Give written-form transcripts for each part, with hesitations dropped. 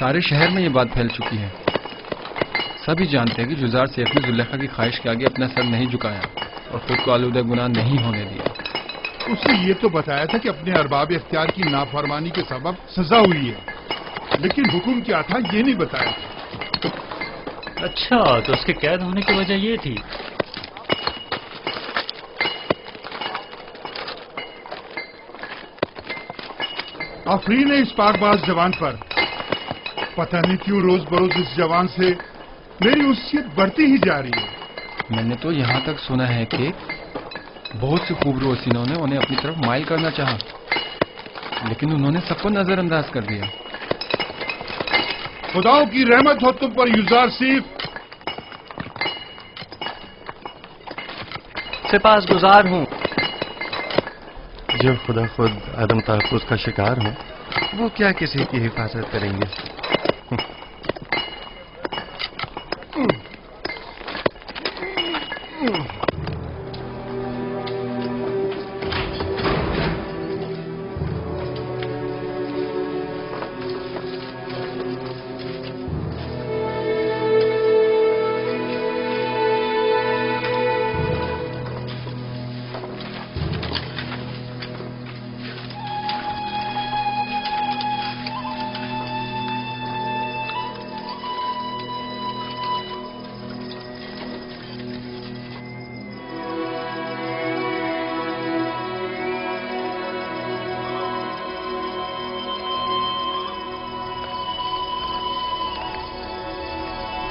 سارے شہر میں یہ بات پھیل چکی ہے. سبھی جانتے ہیں کہ جزار سیف نے زلیخا کی خواہش کے آگے اپنا سر نہیں جھکایا اور خود کو آلودہ گناہ نہیں ہونے دیا. اس نے یہ تو بتایا تھا کہ اپنے ارباب اختیار کی نافرمانی کے سبب سزا ہوئی ہے، لیکن حکم کیا تھا یہ نہیں بتایا تھا. اچھا، تو اس کے قید ہونے کی وجہ یہ تھی. آفرین ہے اس پاک باز جوان پر. پتہ نہیں کیوں روز بروز اس جوان سے میری انسیت بڑھتی ہی جا رہی ہے. میں نے تو یہاں تک سنا ہے کہ بہت سے خوبرو حسینوں نے انہیں اپنی طرف مائل کرنا چاہا، لیکن انہوں نے سب کو نظر انداز کر دیا. خداؤں کی رحمت ہو تم پر یزار سیف. سپاس گزار ہوں. جو خدا خود عدم تحفظ کا شکار ہوں وہ کیا کسی کی حفاظت کریں گے؟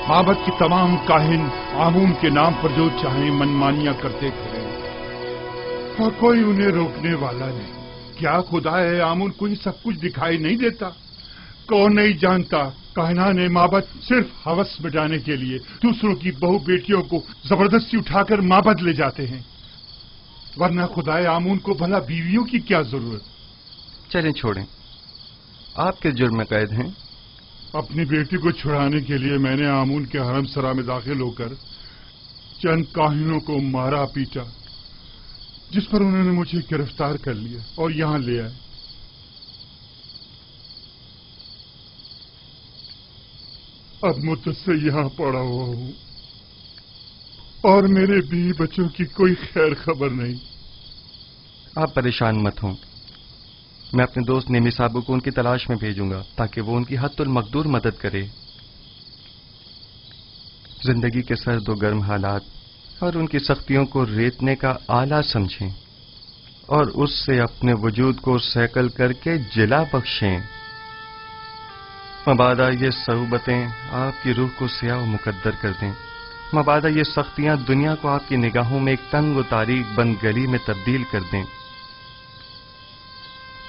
معبد کی تمام کاہن آمون کے نام پر جو چاہیں منمانیاں کرتے پھریں اور کوئی انہیں روکنے والا نہیں. کیا خدا ہے آمون کو یہ سب کچھ دکھائی نہیں دیتا؟ کون نہیں جانتا کاہنان معبد صرف ہوس مٹانے کے لیے دوسروں کی بہو بیٹیوں کو زبردستی اٹھا کر معبد لے جاتے ہیں، ورنہ خدا آمون کو بھلا بیویوں کی کیا ضرورت؟ چلیں چھوڑیں، آپ کس جرم میں قید ہیں؟ اپنی بیٹی کو چھڑانے کے لیے میں نے آمون کے حرم سرا میں داخل ہو کر چند کاہنوں کو مارا پیٹا، جس پر انہوں نے مجھے گرفتار کر لیا اور یہاں لے آئے. اب مدت سے یہاں پڑا ہوا ہوں اور میرے بیوی بچوں کی کوئی خیر خبر نہیں. آپ پریشان مت ہوں، میں اپنے دوست نیمی صاحب کو ان کی تلاش میں بھیجوں گا تاکہ وہ ان کی حد المقدور مدد کرے. زندگی کے سرد و گرم حالات اور ان کی سختیوں کو ریتنے کا آلہ سمجھیں اور اس سے اپنے وجود کو سیکل کر کے جلا بخشیں. مبادا یہ صعوبتیں آپ کی روح کو سیاہ و مقدر کر دیں. مبادا یہ سختیاں دنیا کو آپ کی نگاہوں میں ایک تنگ و تاریک بند گلی میں تبدیل کر دیں.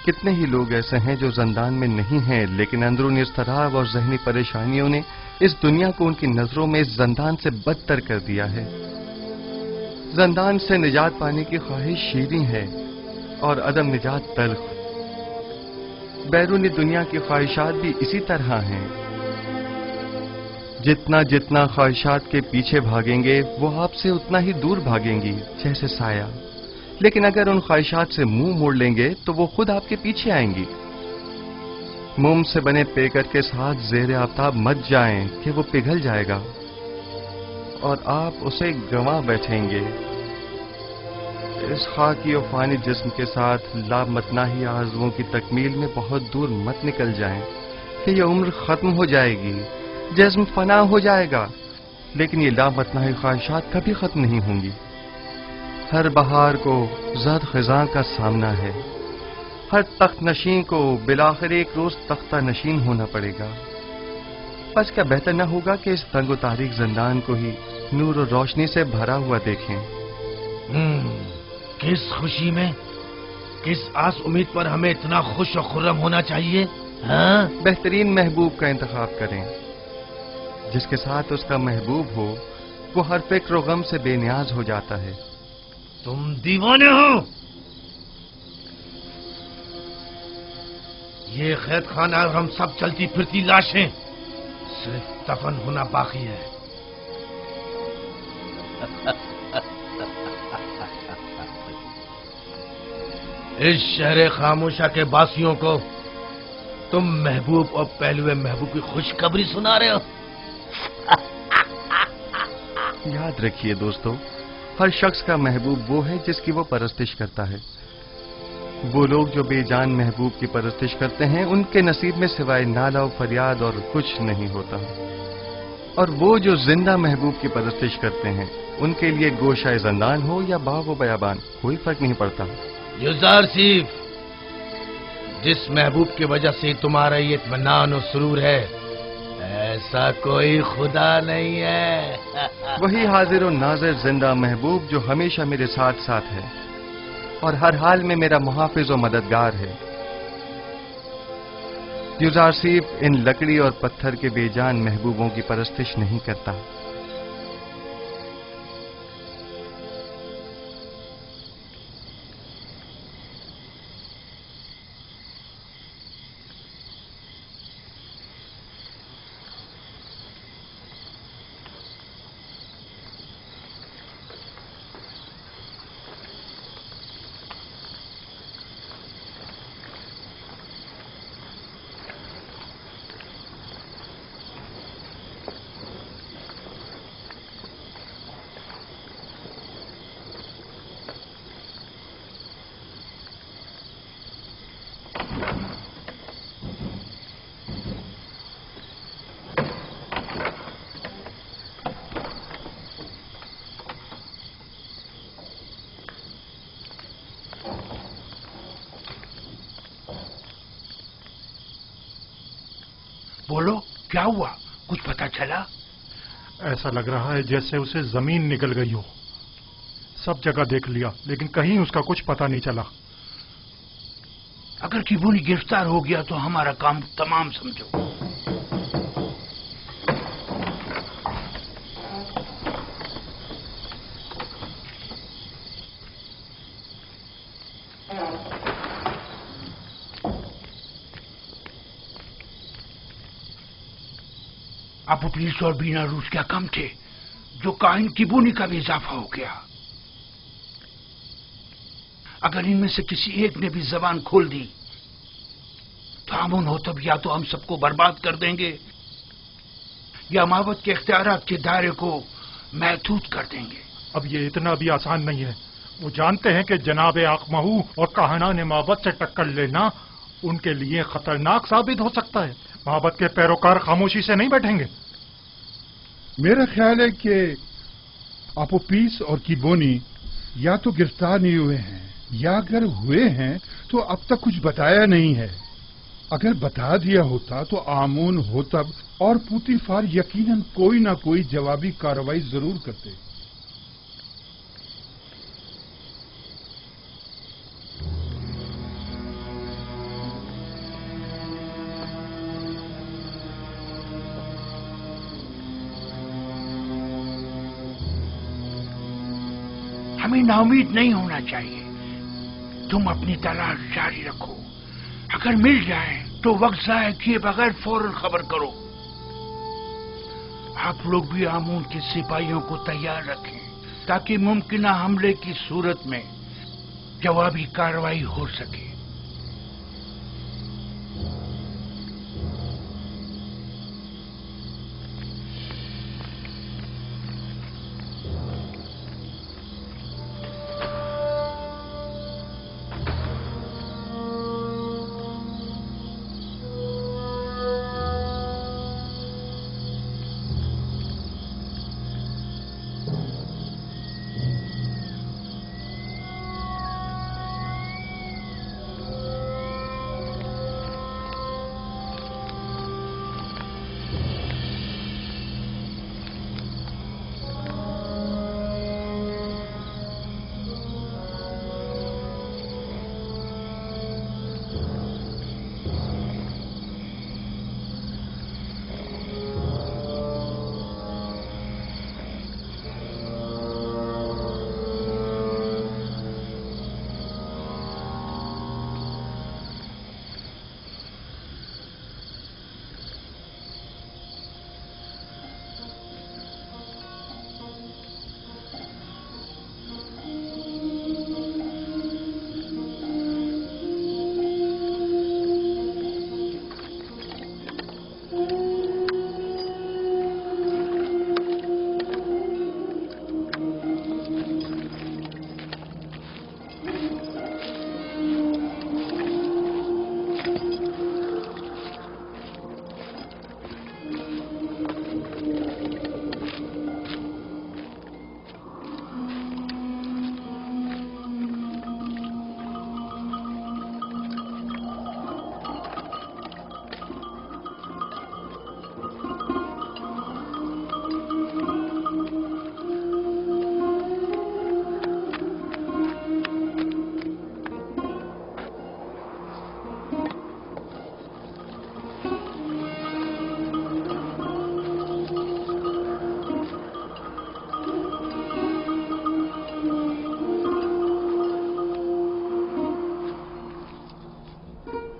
کتنے ہی لوگ ایسے ہیں جو زندان میں نہیں ہیں لیکن اندرونی اضطراب اور ذہنی پریشانیوں نے اس دنیا کو ان کی نظروں میں اس زندان سے بدتر کر دیا ہے. زندان سے نجات پانے کی خواہش شیریں ہے اور عدم نجات تلخ. بیرونی دنیا کی خواہشات بھی اسی طرح ہیں. جتنا جتنا خواہشات کے پیچھے بھاگیں گے وہ آپ سے اتنا ہی دور بھاگیں گی جیسے سایہ. لیکن اگر ان خواہشات سے منہ موڑ لیں گے تو وہ خود آپ کے پیچھے آئیں گی. موم سے بنے پیکر کے ساتھ زیر آفتاب مت جائیں کہ وہ پگھل جائے گا اور آپ اسے گنوا بیٹھیں گے. اس خاکی و فانی جسم کے ساتھ لامتناہی آرزوؤں کی تکمیل میں بہت دور مت نکل جائیں کہ یہ عمر ختم ہو جائے گی، جسم فنا ہو جائے گا، لیکن یہ لامتناہی خواہشات کبھی ختم نہیں ہوں گی. ہر بہار کو زرد خزاں کا سامنا ہے. ہر تخت نشین کو بالآخر ایک روز تختہ نشین ہونا پڑے گا. بس کیا بہتر نہ ہوگا کہ اس تنگ و تاریک زندان کو ہی نور و روشنی سے بھرا ہوا دیکھیں؟ کس خوشی میں، کس آس امید پر ہمیں اتنا خوش و خرم ہونا چاہیے؟ ہاں؟ بہترین محبوب کا انتخاب کریں. جس کے ساتھ اس کا محبوب ہو وہ ہر فکر و غم سے بے نیاز ہو جاتا ہے. تم دیوانے ہو. یہ قید خانہ اور ہم سب چلتی پھرتی لاشیں، صرف دفن ہونا باقی ہے. اس شہر خاموشہ کے باسیوں کو तुम महबूब और पहलुए महबूब की खुशखबरी सुना रहे हो। याद रखिए दोस्तों, हर शख्स का महबूब वो है जिसकी वो परस्तिश करता है। वो लोग जो बेजान महबूब की परस्तिश करते हैं, उनके नसीब में सिवाय नाला और फरियाद और कुछ नहीं होता। और वो जो जिंदा महबूब की परस्तिश करते हैं, उनके लिए गोशाए ज़ंदान हो या बाग बयाबान, कोई फर्क नहीं पड़ता। यूसुफ, जिस महबूब की वजह से तुम्हारा ये इत्मीनान और सुरूर है, ऐसा कोई खुदा नहीं है। वही हाजिर और नाज़िर जिंदा महबूब जो हमेशा मेरे साथ साथ है और हर हाल में मेरा मुहाफिज और मददगार है। यूसुफ इन लकड़ी और पत्थर के बेजान महबूबों की परस्तिश नहीं करता। बोलो, क्या हुआ? कुछ पता चला? ऐसा लग रहा है जैसे उसे जमीन निकल गई हो। सब जगह देख लिया, लेकिन कहीं उसका कुछ पता नहीं चला। अगर किबूनी गिरफ्तार हो गया तो हमारा काम तमाम समझो। अबू पुलिस और बीना रूस क्या कम थे, जो काहिन किबूनी का भी इजाफा हो गया। अगर इनमें से किसी एक ने भी जबान खोल दी तो आमून हो तब या तो हम सबको बर्बाद कर देंगे या मावत के इख्तियारात के दायरे को महदूद कर देंगे। अब ये इतना भी आसान नहीं है। वो जानते हैं कि जनाब आकमहू और काहनान माबत से टक्कर लेना उनके लिए खतरनाक साबित हो सकता है। माबत के पैरोकार खामोशी से नहीं बैठेंगे। मेरा ख्याल है कि अपोपीस और किबोनी या तो गिरफ्तार नहीं हुए हैं या अगर हुए हैं तो अब तक कुछ बताया नहीं है। अगर बता दिया होता तो आमून होतब और पुतीफार यकीनन कोई ना कोई जवाबी कार्रवाई जरूर करते। हमें नाउमीद नहीं होना चाहिए। तुम अपनी तलाश जारी रखो। अगर मिल जाए तो वक्त जाया किए बगैर फौरन खबर करो। आप लोग भी आमून के सिपाहियों को तैयार रखें ताकि मुमकिन हमले की सूरत में जवाबी कार्रवाई हो सके।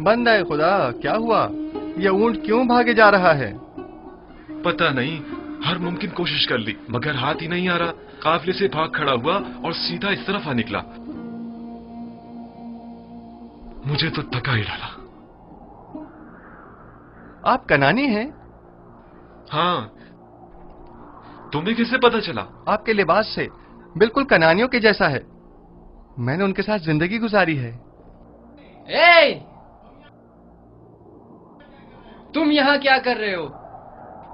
बंदा है खुदा, क्या हुआ? ये ऊंट क्यों भागे जा रहा है? पता नहीं, हर मुमकिन कोशिश कर ली मगर हाथ ही नहीं आ रहा। काफिले से भाग खड़ा हुआ और सीधा इस तरफ आ निकला। मुझे तो थका ही डाला। आप कनानी हैं? हाँ, तुम्हें कैसे पता चला? आपके लिबास से बिल्कुल कनानियों के जैसा है। मैंने उनके साथ जिंदगी गुजारी है। ए! तुम यहाँ क्या कर रहे हो?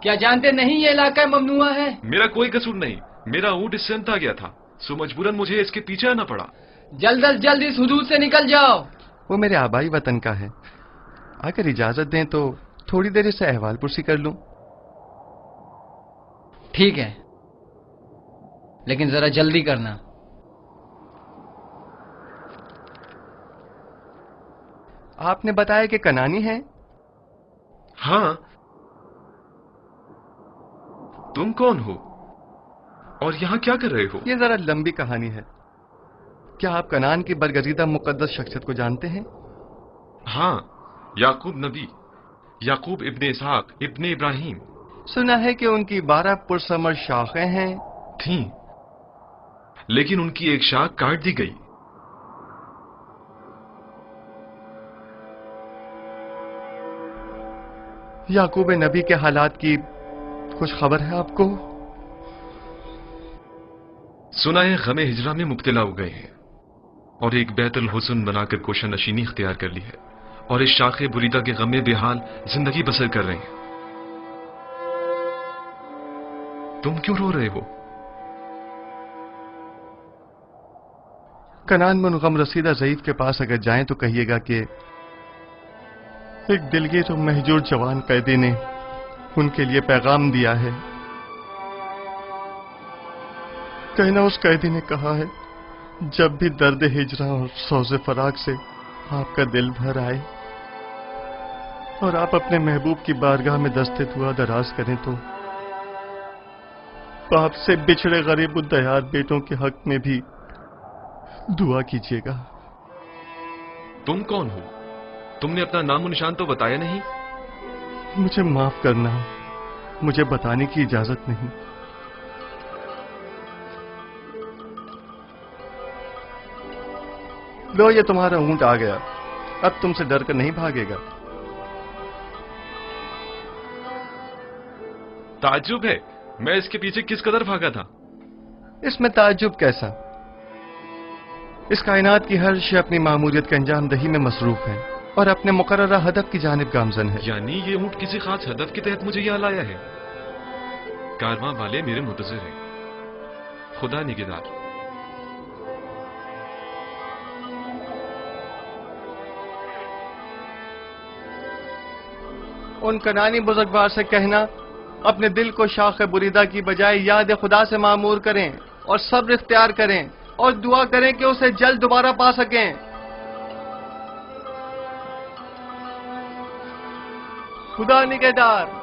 क्या जानते नहीं ये इलाका ममनुआ है? मेरा कोई कसूर नहीं, मेरा ऊंट इससे अंत आ गया था, सो मजबूरन मुझे इसके पीछे आना पड़ा। जल्द अज जल्द इस हुदूद से निकल जाओ। वो मेरे आबाई वतन का है। अगर इजाजत दें तो थोड़ी देर से अहवाल पुरसी कर लूं। ठीक है, लेकिन जरा जल्दी करना। आपने बताया कि कनानी है? हाँ, तुम कौन हो और यहाँ क्या कर रहे हो? ये जरा लंबी कहानी है। क्या आप कनान की बरगजीदा मुकद्दस शख्सियत को जानते हैं? हाँ, याकूब नबी, याकूब इब्ने इसहाक इब्ने इब्राहिम। सुना है कि उनकी 12 पुरसमर शाखें हैं। थीं, लेकिन उनकी एक शाख काट दी गई। याकूब नबी के हालात की कुछ खबर है आपको? सुना है गमे हिजरा में मुब्तला हो गए हैं और एक बैतुल हुस्न बनाकर कोशा नशीनी इख्तियार कर ली है और इस शाखे बुरीदा के गमे बेहाल जिंदगी बसर कर रहे हैं। तुम क्यों रो रहे हो? कनान में गम रसीदा ज़ईफ के पास अगर जाएं तो कहिएगा कि एक दिलगीर तो महजूर जवान कैदी ने उनके लिए पैगाम दिया है। कहना उस कैदी ने कहा है, जब भी दर्द हिजरा और सौज़े फराग से आपका दिल भर आए और आप अपने महबूब की बारगाह में दस्ते दुआ दराज करें तो बाप से बिछड़े गरीब उद्दयार बेटों के हक में भी दुआ कीजिएगा। तुम कौन हो? तुमने अपना नाम और निशान तो बताया नहीं। मुझे माफ करना, मुझे बताने की इजाजत नहीं। लो, ये तुम्हारा ऊंट आ गया। अब तुमसे डर कर नहीं भागेगा। ताज्जुब है, मैं इसके पीछे किस कदर भागा था। इसमें ताज्जुब कैसा? इस कायनात की हर शय अपनी मामूलियत के अंजाम दही में मसरूफ है और अपने मुकर्ररा हदफ की जानिब गामजन है। यानी ये ऊंट किसी खास हदफ के तहत मुझे यहाँ लाया है। कारवां वाले मेरे मुंतज़िर हैं। खुदा निगहदार। उन कनानी बुजुर्गवार से कहना, अपने दिल को शाख बुरीदा की बजाय याद खुदा से मामूर करें और सब्र इख्तियार करें और दुआ करें कि उसे जल्द दोबारा पा सकें। खुदा निगहदार।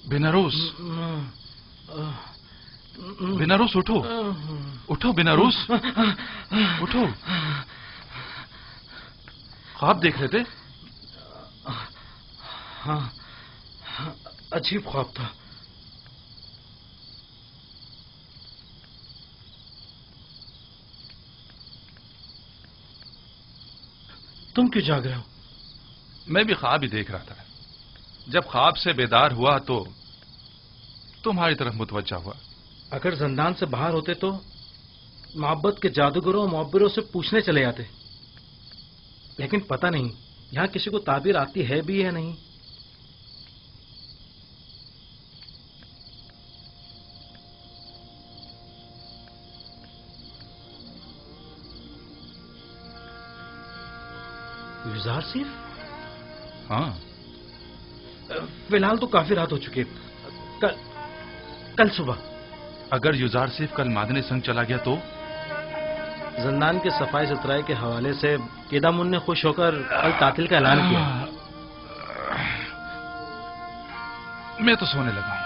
बेनारोस, बेनारोस उठो, उठो बेनारोस, उठो। ख्वाब देख रहे थे? हाँ, अजीब ख्वाब था। तुम क्यों जाग रहे हो? मैं भी ख्वाब ही देख रहा था। जब ख्वाब से बेदार हुआ तो तुम्हारी तरफ मुतवज्जा हुआ। अगर जिंदान से बाहर होते तो मोहब्बत के जादूगरों और मुअब्बिरों से पूछने चले जाते, लेकिन पता नहीं यहां किसी को ताबीर आती है भी या नहीं। गुजार सिर्फ? हाँ, फिलहाल तो काफी रात हो चुकी है। कल सुबह अगर युजार सिर्फ कल मादने संग चला गया तो? जिंदान के सफाई सुथराई के हवाले से केदामुन ने खुश होकर कल तातिल का ऐलान किया। मैं तो सोने लगा हूं।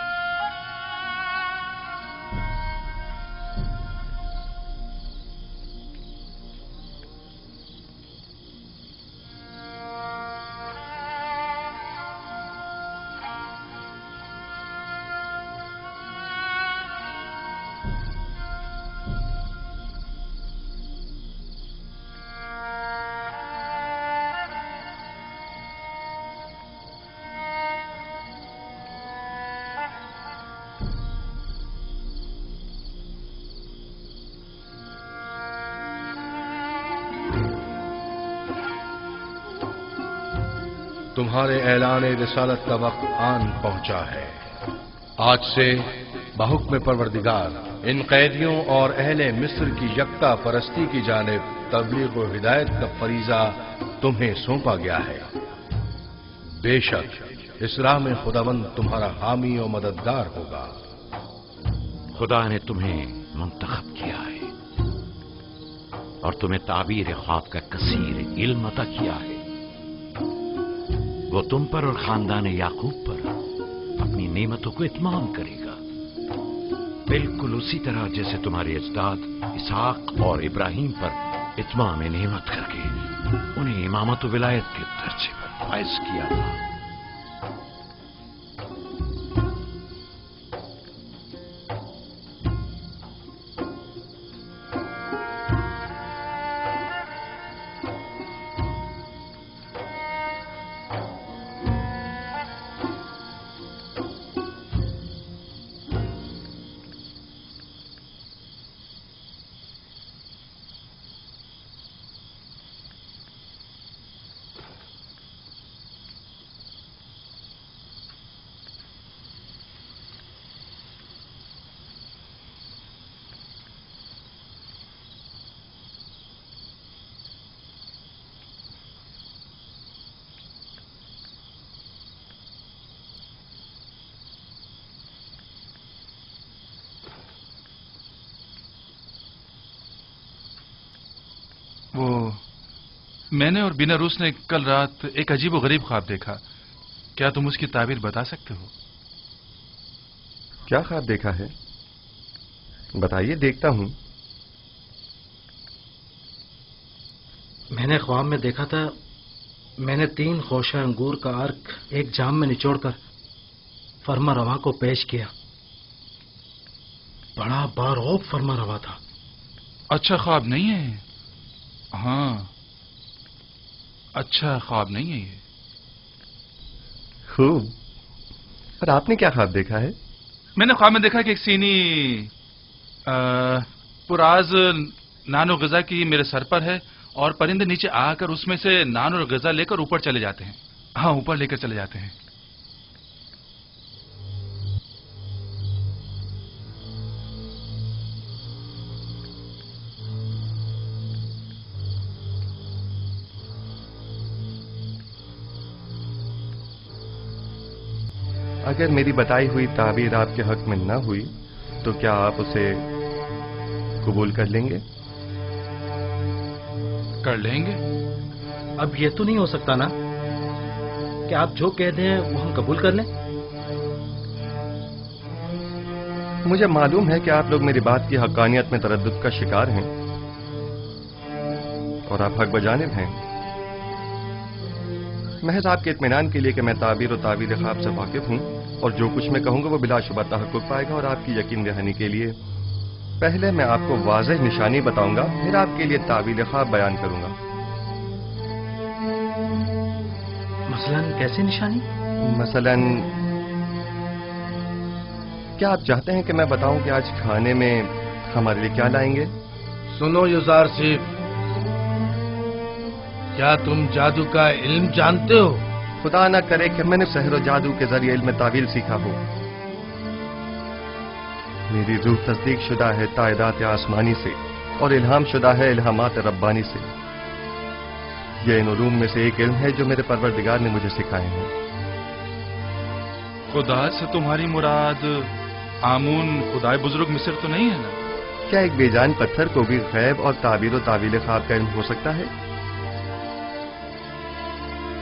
तुम्हारे ऐलान रिसालत का वक्त आन पहुंचा है। आज से बहुक्म परवरदिगार इन कैदियों और अहले मिस्र की यकता परस्ती की जानिब तबलीग व हिदायत का फरीजा तुम्हें सौंपा गया है। बेशक इस राह में खुदावंद तुम्हारा हामी और मददगार होगा। खुदा ने तुम्हें मुंतखब किया है और तुम्हें ताबीर ख्वाब का कसीर इल्म अता किया है। वो तुम पर और खानदान याकूब पर अपनी नेमतों को इत्माम करेगा, बिल्कुल उसी तरह जैसे तुम्हारे अजदाद इसहाक और इब्राहिम पर इत्माम नेमत करके उन्हें इमामत विलायत के दर्जे पर फाइज किया था। वो मैंने और बिनारूस ने कल रात एक अजीब और गरीब ख्वाब देखा। क्या तुम उसकी ताबीर बता सकते हो? क्या ख्वाब देखा है? बताइए, देखता हूं। मैंने ख्वाब में देखा था, मैंने 3 खोशा अंगूर का अर्क एक जाम में निचोड़कर फरमा रवा को पेश किया। बड़ा बारौब फरमा रवा था। अच्छा ख्वाब नहीं है। हाँ, अच्छा ख्वाब नहीं है ये। खूब। पर आपने क्या ख्वाब देखा है? मैंने ख्वाब में देखा कि एक सीनी पुराज नान और ग़िज़ा की मेरे सर पर है और परिंदे नीचे आकर उसमें से नान और ग़िज़ा लेकर ऊपर चले जाते हैं। हाँ, ऊपर लेकर चले जाते हैं। अगर मेरी बताई हुई ताबीर आपके हक में न हुई तो क्या आप उसे कबूल कर लेंगे? कर लेंगे। अब ये तो नहीं हो सकता ना कि आप जो कह दें वो हम कबूल कर लें? مجھے معلوم ہے کہ آپ لوگ میری بات کی حقانیت میں تردد کا شکار ہیں اور آپ حق بجانب ہیں. محض آپ کے اطمینان کے لیے کہ میں تعبیر و تعویل خواب سے واقف ہوں اور جو کچھ میں کہوں گا وہ بلا شبہ تحقق پائے گا، اور آپ کی یقین دہانی کے لیے پہلے میں آپ کو واضح نشانی بتاؤں گا، پھر آپ کے لیے تعویل خواب بیان کروں گا. مثلاً کیسی نشانی؟ مثلاً کیا آپ چاہتے ہیں کہ میں بتاؤں کہ آج کھانے میں ہمارے لیے کیا لائیں گے؟ سنو یوزارسیف، کیا تم جادو کا علم جانتے ہو؟ خدا نہ کرے کہ میں نے سحر و جادو کے ذریعے علم تعویل سیکھا ہو. میری روح تصدیق شدہ ہے تائیدات آسمانی سے اور الہام شدہ ہے الہامات ربانی سے. یہ ان علوم میں سے ایک علم ہے جو میرے پروردگار نے مجھے سکھائے ہیں. خدا سے تمہاری مراد آمون خدائے بزرگ مصر تو نہیں ہے نا؟ کیا ایک بے جان پتھر کو بھی غیب اور تعبیر و تعویل خواب کا علم ہو سکتا ہے؟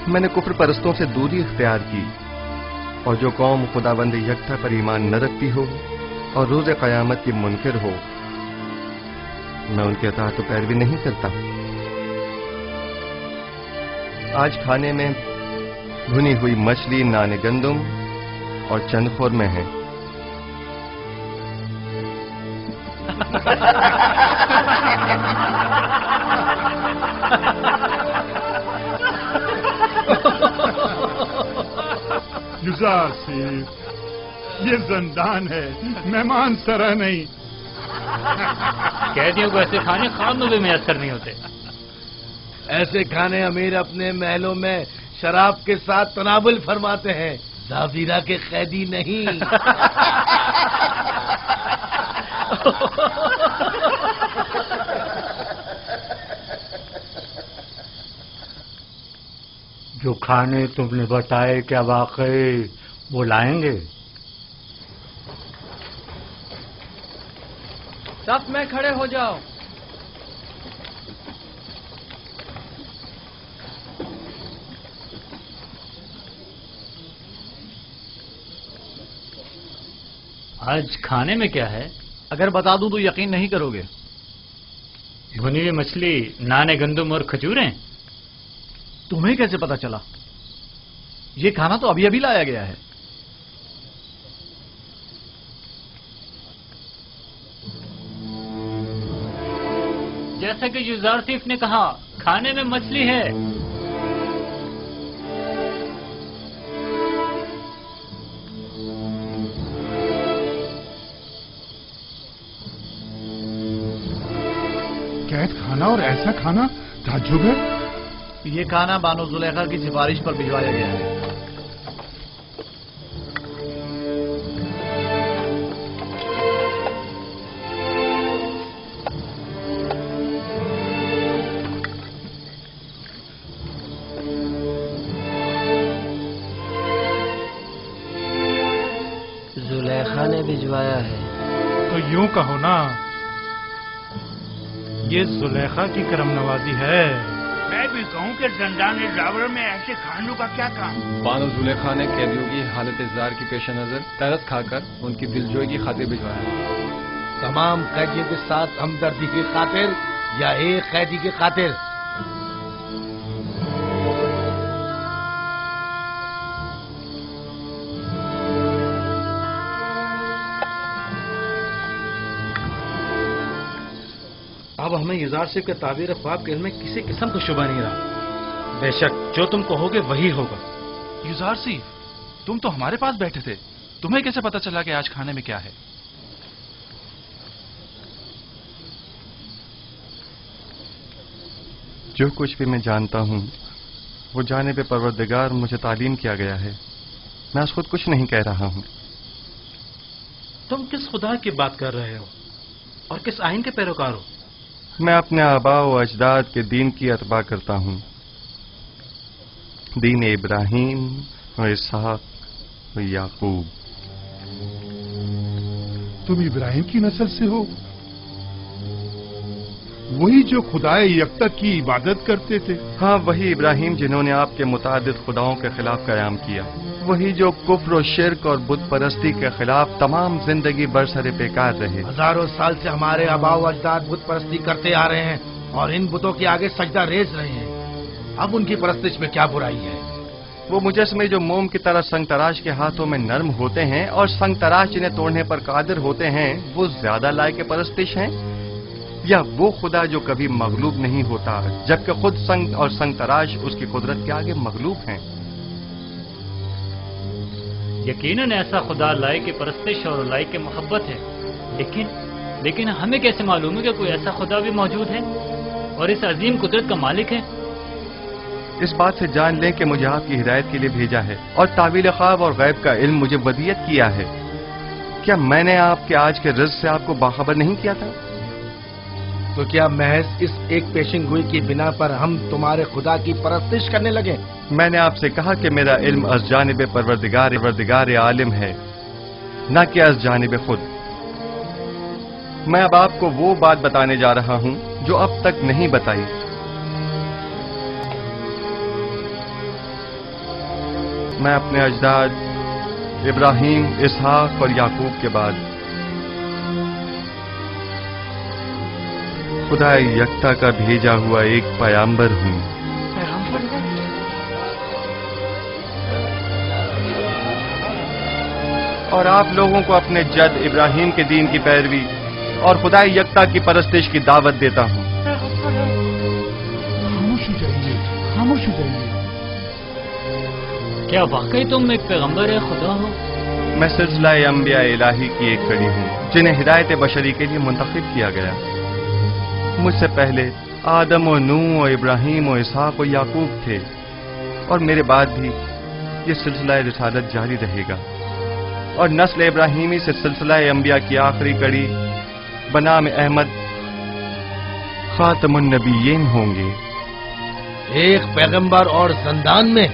میں نے کفر پرستوں سے دوری اختیار کی، اور جو قوم خداوند یکتا پر ایمان نہ رکھتی ہو اور روز قیامت کی منکر ہو، میں ان کے اطاعت و پیروی نہیں کرتا. آج کھانے میں بھنی ہوئی مچھلی، نان گندم اور چند خورمے ہیں. یوزارسیف، یہ زندان ہے، مہمان سرا نہیں. قیدیوں کو ایسے کھانے خواب میں بھی میسر نہیں ہوتے. ایسے کھانے امیر اپنے محلوں میں شراب کے ساتھ تناول فرماتے ہیں، زاویرہ کے قیدی نہیں. جو کھانے تم نے بتائے کیا واقعی وہ لائیں گے؟ صف میں کھڑے ہو جاؤ. آج کھانے میں کیا ہے؟ اگر بتا دوں تو یقین نہیں کرو گے. بھنی ہوئی مچھلی، نان گندم اور کھجوریں. تمہیں کیسے پتا چلا؟ یہ کھانا تو ابھی ابھی لایا گیا ہے. جیسا کہ یوزارسیف نے کہا، کھانے میں مچھلی ہے. قید کھانا اور ایسا کھانا تعجب ہے. یہ کھانا بانو زلیخا کی سفارش پر بھجوایا گیا ہے. زلیخا نے بھجوایا ہے. تو یوں کہو نا، یہ زلیخا کی کرم نوازی ہے. میں بھی کہوں کہ زندان ڈراور میں ایسے کھانوں کا کیا کام؟ بانو زلیخا نے قیدیوں کی حالت اضطرار کی پیش نظر ترس کھا کر ان کی دلجوئی کی خاطر بھجوایا. تمام قیدیوں کے ساتھ ہمدردی کی خاطر یا ایک قیدی کی خاطر؟ اب ہمیں یوزارسیف کے تعبیر خواب کے علم میں کسی قسم کا شبہ نہیں رہا. بے شک جو تم کہو گے وہی ہوگا. یوزارسیف، تم تو ہمارے پاس بیٹھے تھے، تمہیں کیسے پتا چلا کہ آج کھانے میں کیا ہے؟ جو کچھ بھی میں جانتا ہوں وہ جانب پروردگار مجھے تعلیم کیا گیا ہے. میں اس خود کچھ نہیں کہہ رہا ہوں. تم کس خدا کی بات کر رہے ہو اور کس آئین کے پیروکار ہو؟ میں اپنے آباء و اجداد کے دین کی اتباع کرتا ہوں. دین ابراہیم و اسحاق و یعقوب. تم ابراہیم کی نسل سے ہو؟ वही जो खुदाए यकता की इबादत करते थे। हाँ, वही इब्राहिम जिन्होंने आपके मुतादिद खुदाओं के खिलाफ कयाम किया, वही जो कुफ्र और शिर्क और बुत परस्ती के खिलाफ तमाम जिंदगी बरसरे बेकार रहे। हजारों साल से हमारे आबाओ अजदाद बुत परस्ती करते आ रहे हैं और इन बुतों के आगे सजदा रेज रहे हैं। अब उनकी परस्तिश में क्या बुराई है? वो मुजस्मे जो मोम की तरह संग तराश के हाथों में नर्म होते हैं और संग तराश जिन्हें तोड़ने पर कादिर होते हैं, वो ज्यादा लायक परस्तिश हैं, या वो खुदा जो कभी मगलूब नहीं होता जबकि खुद संग और संग तराश उसकी कुदरत के आगे मगलूब हैं? यकीनन ऐसा खुदा लायक की परस्तिश और लायक की मोहब्बत है, लेकिन हमें कैसे मालूम है कि कोई ऐसा खुदा भी मौजूद है और इस अजीम कुदरत का मालिक है? इस बात से जान लें कि मुझे आपकी हिदायत के लिए भेजा है और तावील ख्वाब और गैब का इल्म मुझे वदियत किया है। क्या मैंने आपके आज के रिज़्क़ से आपको बाखबर नहीं किया था? तो क्या महज इस एक पेशिंगोई की बिना पर हम तुम्हारे खुदा की परस्तिश करने लगे? मैंने आपसे कहा कि मेरा इल्म अज़ जानिब परवरदिगार आलिम है, न कि अज़ जानिब खुद। मैं अब आपको वो बात बताने जा रहा हूं जो अब तक नहीं बताई। मैं अपने अजदाद इब्राहिम, इसहाक और याकूब के बाद खुदा यकता का भेजा हुआ एक पैगंबर हूं। और आप लोगों को अपने जद इब्राहिम के दीन की पैरवी और खुदा यकता की परस्तिश की दावत देता हूं। खामोश हो जाइए, खामोश हो जाइए। क्या वाकई तुम एक पैगंबर है खुदा हो? मैं सिलसिला अंबिया इलाही की एक कड़ी हूं जिन्हें हिदायत बशरी के लिए मुंतखब किया गया। मुझसे पहले आदम और नूह और इब्राहिम और इसहाक और याकूब थे, और मेरे बाद भी ये सिलसिला रिसालत जारी रहेगा, और नस्ल इब्राहिमी से सिलसिला अंबिया की आखिरी कड़ी बनाम अहमद खातमुन नबीयीन होंगे। एक पैगंबर और जंदान में?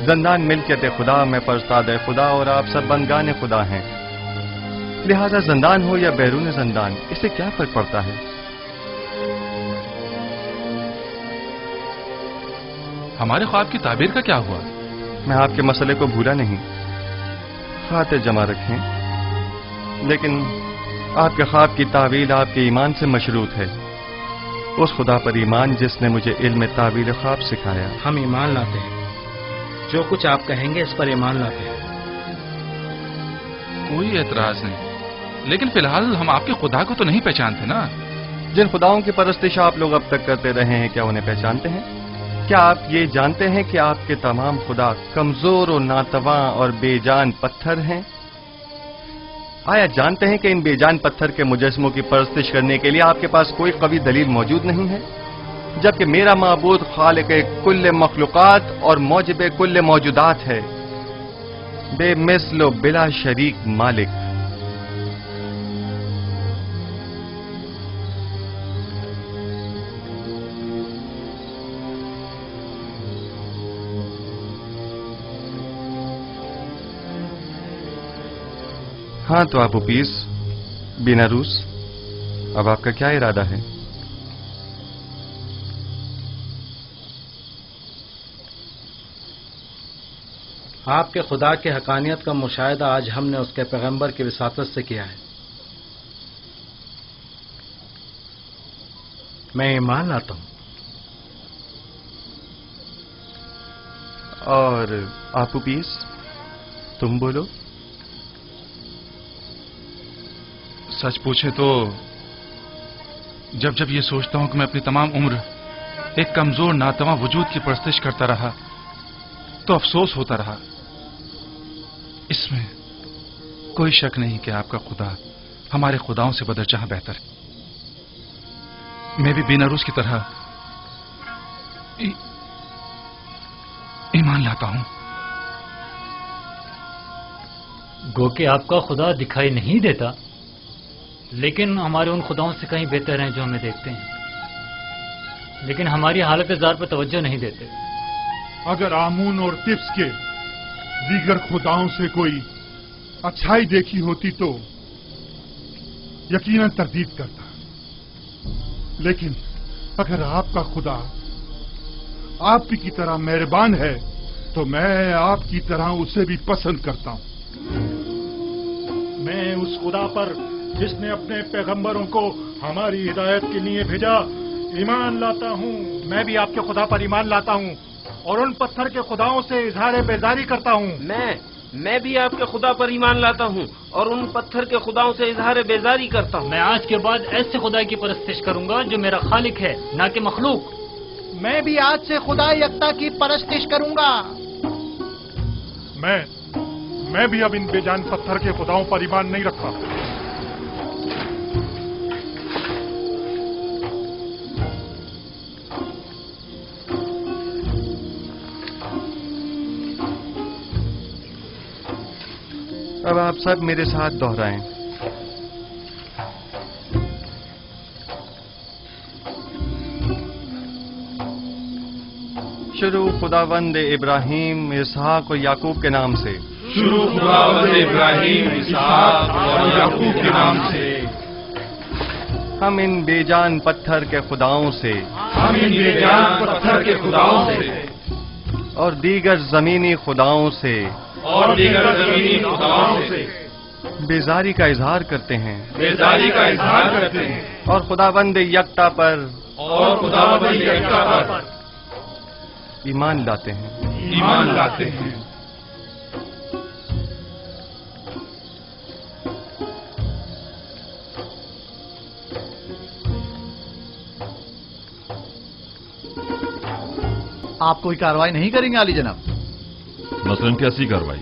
जंदान मिल्कियत खुदा में परस्ताद खुदा और आप सब बंदगान खुदा हैं, लिहाजा जंदान हो या बैरून जंदान, इससे क्या फर्क पड़ता है? हमारे ख्वाब की ताबीर का क्या हुआ? मैं आपके मसले को भूला नहीं, खातिर जमा रखें, लेकिन आपके ख्वाब की तावील आपके ईमान से मशरूत है, उस खुदा पर ईमान जिसने मुझे इल्म तावील ख्वाब सिखाया। हम ईमान लाते हैं, जो कुछ आप कहेंगे इस पर ईमान लाते हैं। कोई एतराज नहीं, लेकिन फिलहाल हम आपके खुदा को तो नहीं पहचानते ना। जिन खुदाओं की परस्तिश आप लोग अब तक करते रहे हैं, क्या उन्हें पहचानते हैं? क्या आप ये जानते हैं कि आपके तमाम खुदा कमजोर और नातवा और बेजान पत्थर हैं? आया जानते हैं कि इन बेजान पत्थर के मुजस्मों की परस्तिश करने के लिए आपके पास कोई कवी दलील मौजूद नहीं है, जबकि मेरा माबूद खालिक कुल्ले मखलूकात और मौजिब कुल्ले मौजूदात है, बेमिसल बिला शरीक मालिक। हाँ तो आप उपीस बिना रूस, अब आपका क्या इरादा है? आपके खुदा के हकानियत का मुशाहिदा आज हमने उसके पैगंबर की विसातत से किया है। मैं ईमान लाता हूं। और आप उपीस, तुम बोलो। सच पूछे तो जब जब ये सोचता हूं कि मैं अपनी तमाम उम्र एक कमजोर नातवा वजूद की परस्तिश करता रहा तो अफसोस होता रहा। इसमें कोई शक नहीं कि आपका खुदा हमारे खुदाओं से बदरजहां बेहतर है। मैं भी बेनारूस की तरह ईमान लाता हूं। गो कि आपका खुदा दिखाई नहीं देता, लेकिन हमारे उन खुदाओं से कहीं बेहतर हैं जो हमें देखते हैं, लेकिन हमारी हालत ज़ार पर तवज्जो नहीं देते। अगर आमून और तिब्स के दीगर खुदाओं से कोई अच्छाई देखी होती तो यकीनन तरदीद करता, लेकिन अगर आपका खुदा आपकी की तरह मेहरबान है तो मैं आपकी तरह उसे भी पसंद करता हूं। मैं उस खुदा पर जिसने अपने पैगंबरों को हमारी हिदायत के लिए भेजा ईमान लाता हूं। मैं भी आपके खुदा पर ईमान लाता हूं और उन पत्थर के खुदाओं से इजहार बेजारी करता हूं। मैं भी आपके खुदा पर ईमान लाता हूं और उन पत्थर के खुदाओं से इजहार बेजारी करता हूं। मैं आज के बाद ऐसे खुदा की परस्तिश करूंगा जो मेरा खालिक है, ना कि मखलूक। मैं भी आज से खुदा यकता की परस्तिश करूंगा। मैं भी अब इन बेजान पत्थर के खुदाओं पर ईमान नहीं रखता। अब आप सब मेरे साथ दोहराएं। शुरू खुदावंद इब्राहिम, इसहाक और याकूब के नाम से। शुरू खुदावंद इब्राहिम, इसहाक और याकूब के नाम से। हम इन बेजान पत्थर के खुदाओं से, हम इन बेजान पत्थर के खुदाओं से और दीगर जमीनी खुदाओं से और दीगर जमीनी खुदाओं से बेजारी का इजहार करते हैं, बेजारी का इजहार करते हैं और खुदावंद यकता पर ईमान लाते हैं, ईमान लाते हैं। आप कोई कार्रवाई नहीं करेंगे आली जनाब? मसलन कैसी कार्रवाई?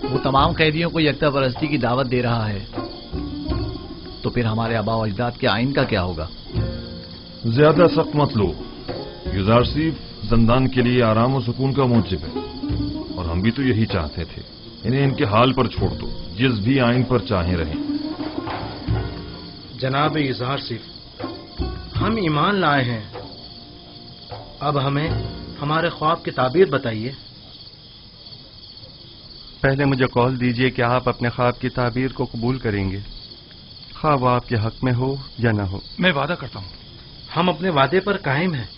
वो तमाम कैदियों को यकता परस्ती की दावत दे रहा है, तो फिर हमारे आबा और अजदाद के आइन का क्या होगा? ज्यादा सख्त मत लो। युजार सिर्फ जिंदान के लिए आराम और सुकून का मूजिब है, और हम भी तो यही चाहते थे। इन्हें इनके हाल पर छोड़ दो, जिस भी आइन पर चाहे रहें। जनाब इजहार सिर्फ, हम ईमान लाए हैं, अब हमें हमारे ख्वाब की ताबीर बताइए। पहले मुझे कौल दीजिए कि आप अपने ख्वाब की ताबीर को कबूल करेंगे, खा वो आपके हक में हो या ना हो। मैं वादा करता हूं। हम अपने वादे पर कायम हैं।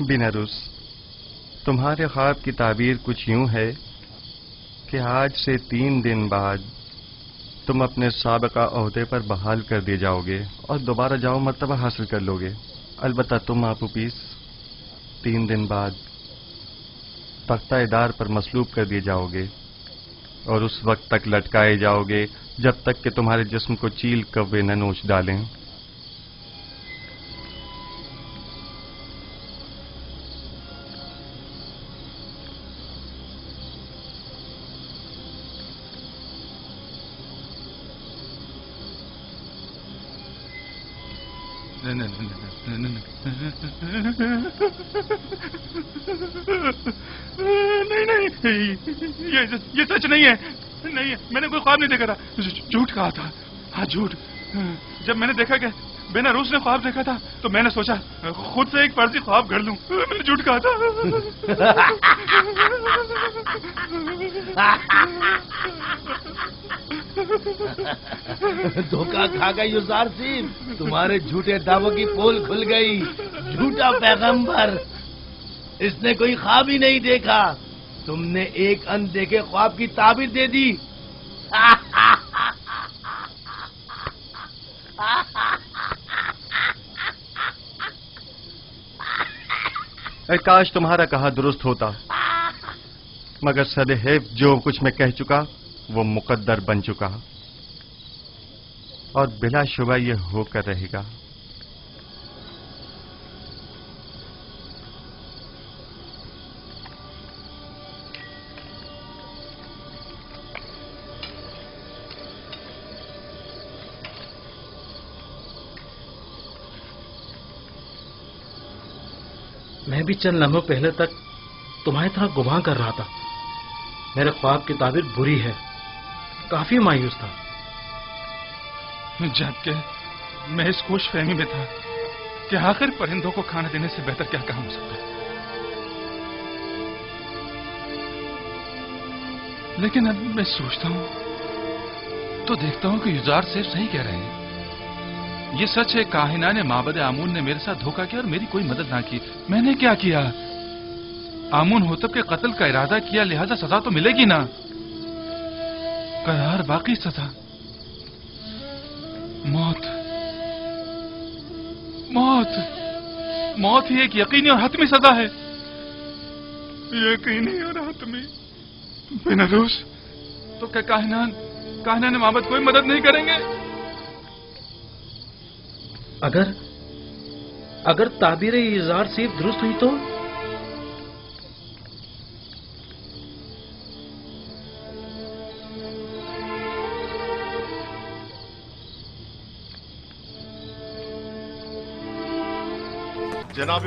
बिनारुस, तुम्हारे ख्वाब की ताबीर कुछ यूं है कि आज से 3 दिन बाद तुम अपने साबिका ओहदे पर बहाल कर दिए जाओगे और दोबारा जाओ मर्तबा हासिल कर लोगे। अलबत्ता तुम आपूपीस 3 दिन बाद तख्ता-ए-दार पर मसलूब कर दिए जाओगे और उस वक्त तक लटकाए जाओगे जब तक कि तुम्हारे जिस्म को चील कव्वे न नोच डालें। नहीं, ये सच नहीं है। नहीं है, मैंने कोई ख्वाब नहीं देखा था। झूठ कहा था। हाँ, झूठ। जब मैंने देखा कि बेनारूस ने ख्वाब देखा था तो मैंने सोचा खुद से एक फर्जी ख्वाब गढ़ लूं। मैंने झूठ कहा था। धोखा खा गई युजार सिंह, तुम्हारे झूठे दावों की पोल खुल गई। झूठा पैगंबर, इसने कोई ख्वाब ही नहीं देखा। तुमने एक अनदेखे ख्वाब की ताबीर दे दी। काश तुम्हारा कहा दुरुस्त होता, मगर सदैव जो कुछ मैं कह चुका वो मुकद्दर बन चुका और बिला शुबा ये होकर रहेगा। मैं भी चंद लम्हों पहले तक तुम्हारी तरह गुमान कर रहा था। मेरे ख्वाब की ताबीर बुरी है, काफी मायूस था। जबकि मैं इस खुश फहमी में था कि आखिर परिंदों को खाना देने से बेहतर क्या काम हो सकता है। लेकिन अब मैं सोचता हूं तो देखता हूं कि युजार सिर्फ सही कह रहे हैं। ये सच है, काहिना ने माबद आमून ने मेरे साथ धोखा किया और मेरी कोई मदद ना की। मैंने क्या किया? आमून होतब के कत्ल का इरादा किया, लिहाजा सजा तो मिलेगी ना। करार बाकी सजा मौत। मौत मौत ही एक यकीनी और हतमी सजा है। यकीनी और हतमी। बेनारूस, तो क्या काहिना ने माबद कोई मदद नहीं करेंगे? अगर ताबीर इज़ार सिर्फ दुरुस्त हुई तो? जनाब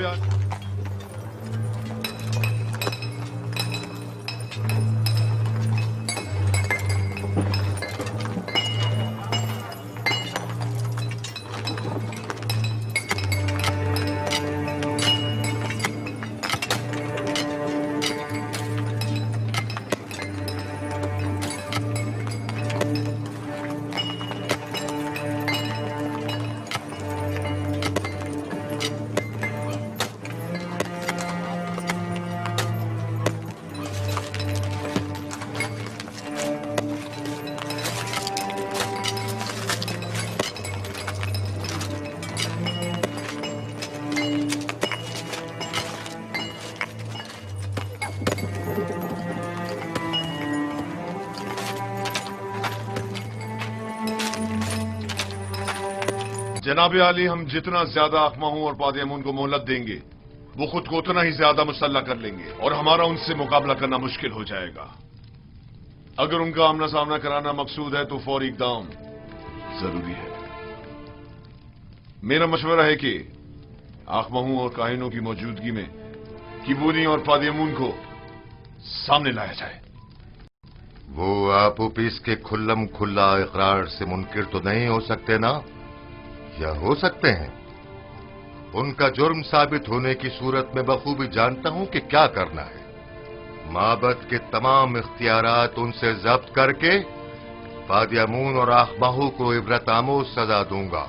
जनाब आली, हम जितना ज्यादा अखमाहू और पादियामून को मोहलत देंगे वो खुद को उतना ही ज्यादा मुसल्ला कर लेंगे और हमारा उनसे मुकाबला करना मुश्किल हो जाएगा। अगर उनका आमना सामना कराना मकसूद है तो फौरी इक़दाम जरूरी है। मेरा मशवरा है कि आखमाहू और काहिनों की मौजूदगी में किबूनी और पादियामून को सामने लाया जाए। वो आप पीस के खुल्लम खुल्ला इकरार से मुनकिर तो नहीं हो सकते ना, या हो सकते हैं? उनका जुर्म साबित होने की सूरत में बखूबी जानता हूं कि क्या करना है। माबद के तमाम इख्तियारात उनसे जब्त करके पादियामून और आखमाहू को इबरत आमोज सजा दूंगा।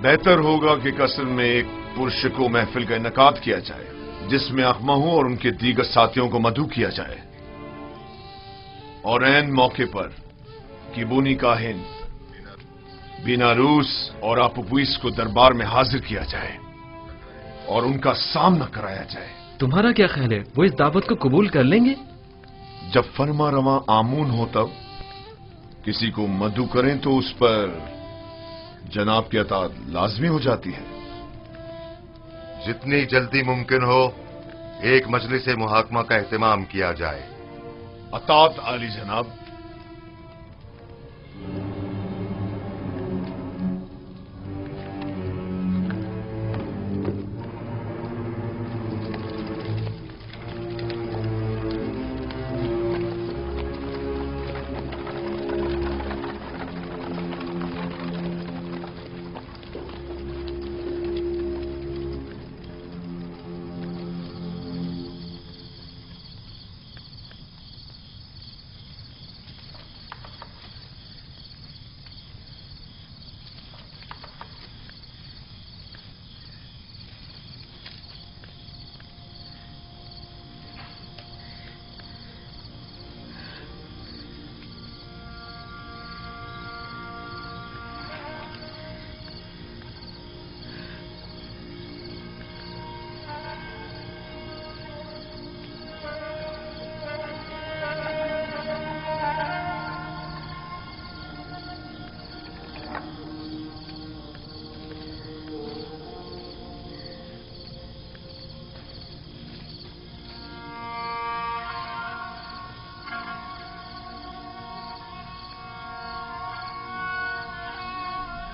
बेहतर होगा कि कसर में एक पुरशको महफिल का इनकाद किया जाए जिसमें आखमाहू और उनके दीगर साथियों को मदऊ किया जाए और ऐन मौके पर किबूनी काहिन बेनारूस और आपुपुइस को दरबार में हाजिर किया जाए और उनका सामना कराया जाए। तुम्हारा क्या ख्याल है, वो इस दावत को कबूल कर लेंगे? जब फरमा रवा आमून हो तब किसी को मदऊ करें तो उस पर जनाब की अतात लाजमी हो जाती है। जितनी जल्दी मुमकिन हो एक मजलिस मुहाकमा का एहतमाम किया जाए। अतात आली जनाब।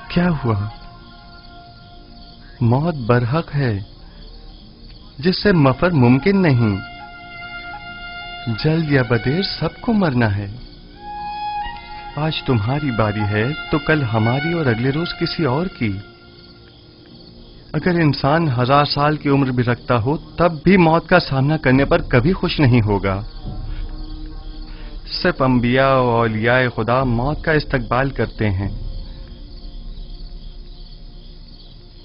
क्या हुआ? मौत बरहक है जिससे मफर मुमकिन नहीं। जल्द या बदेर सबको मरना है। आज तुम्हारी बारी है तो कल हमारी और अगले रोज किसी और की। अगर इंसान 1000 साल की उम्र भी रखता हो तब भी मौत का सामना करने पर कभी खुश नहीं होगा। सिर्फ अंबिया और औलियाए खुदा मौत का इस्तकबाल करते हैं।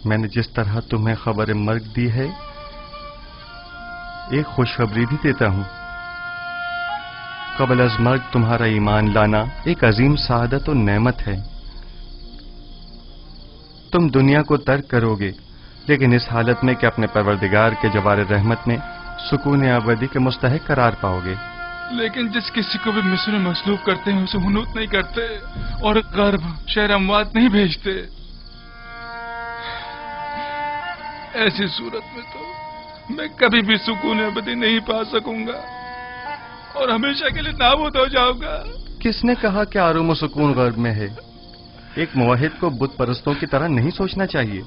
मैंने जिस तरह तुम्हें खबर मर्ग दी है, एक खुशखबरी भी देता हूं। कबल अज मर्ग तुम्हारा ईमान लाना एक अजीम सआदत और नेमत है। तुम दुनिया को तर्क करोगे, लेकिन इस हालत में कि अपने परवरदिगार के जवार रहमत में सुकून अबदी के मुस्तहिक करार पाओगे। लेकिन जिस किसी को भी मिस्र में मसलूब करते हैं उसे हुनूत नहीं करते और गर्भ शहर अमवात नहीं भेजते। ऐसी सूरत में तो मैं कभी भी सुकून अबदी नहीं पा सकूंगा और हमेशा के लिए नाबूद हो जाऊंगा। किसने कहा कि आराम और सुकून गर्भ में है? एक मुवाहिद को बुत परस्तों की तरह नहीं सोचना चाहिए।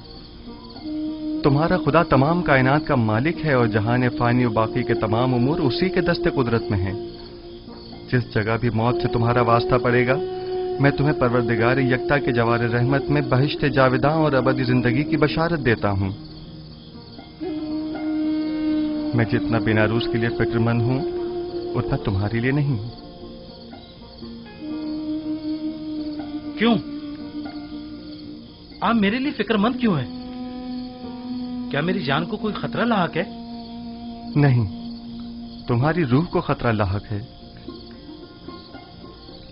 तुम्हारा खुदा तमाम कायनात का मालिक है और जहान फानी और बाकी के तमाम उमूर उसी के दस्ते कुदरत में हैं। जिस जगह भी मौत से तुम्हारा वास्ता पड़ेगा, मैं तुम्हें परवरदिगार यकता के जवार रहमत में बहिश्त जाविदां और अबदी जिंदगी की बशारत देता हूं। मैं जितना बेनारूस के लिए फिक्रमंद हूं, उतना तुम्हारे लिए नहीं। क्यों? आप मेरे लिए फिक्रमंद क्यों हैं? क्या मेरी जान को कोई खतरा लाहक है? नहीं, तुम्हारी रूह को खतरा लाहक है।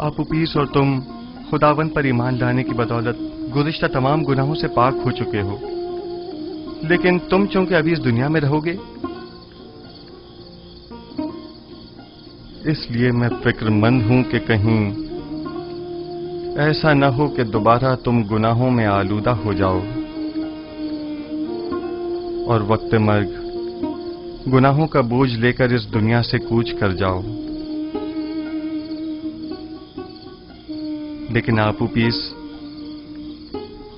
आप पीस और तुम खुदावन पर ईमान लाने की बदौलत गुज़िश्ता तमाम गुनाहों से पाक हो चुके हो। लेकिन तुम चूंकि अभी इस दुनिया में रहोगे, इसलिए मैं फिक्रमंद हूं कि कहीं ऐसा न हो कि दोबारा तुम गुनाहों में आलूदा हो जाओ और वक्त मर्ग गुनाहों का बोझ लेकर इस दुनिया से कूच कर जाओ। लेकिन आपू पीस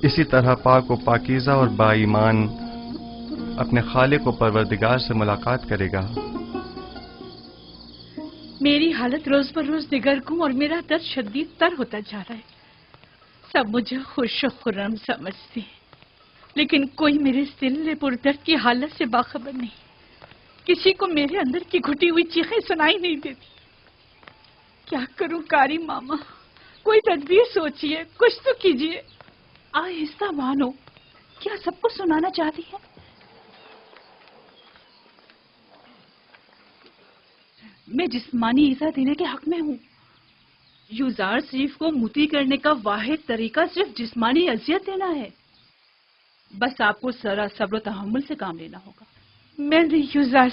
इसी तरह पाक व पाकीज़ा और बाईमान अपने खालिक व परवरदिगार से मुलाकात करेगा। मेरी हालत रोज पर रोज दिगरगुम और मेरा दर्द शदीद तर होता जा रहा है। सब मुझे खुश और खुर्रम समझते हैं, लेकिन कोई मेरे इस दिल पुरदर्द की हालत से बाखबर नहीं। किसी को मेरे अंदर की घुटी हुई चीखें सुनाई नहीं देती। क्या करूं कारी मामा? कोई तदबीर सोचिए, कुछ तो कीजिए। आहिस्ता मानो, क्या सबको सुनाना चाहती है? मैं जिस्मानी ईजा देने के हक में हूँ। यूजार शरीफ को मुती करने का वाहिद तरीका सिर्फ जिस्मानी अजियत देना है। बस आपको जरा सब्र तहम्मुल से काम लेना होगा। मैंने यूजार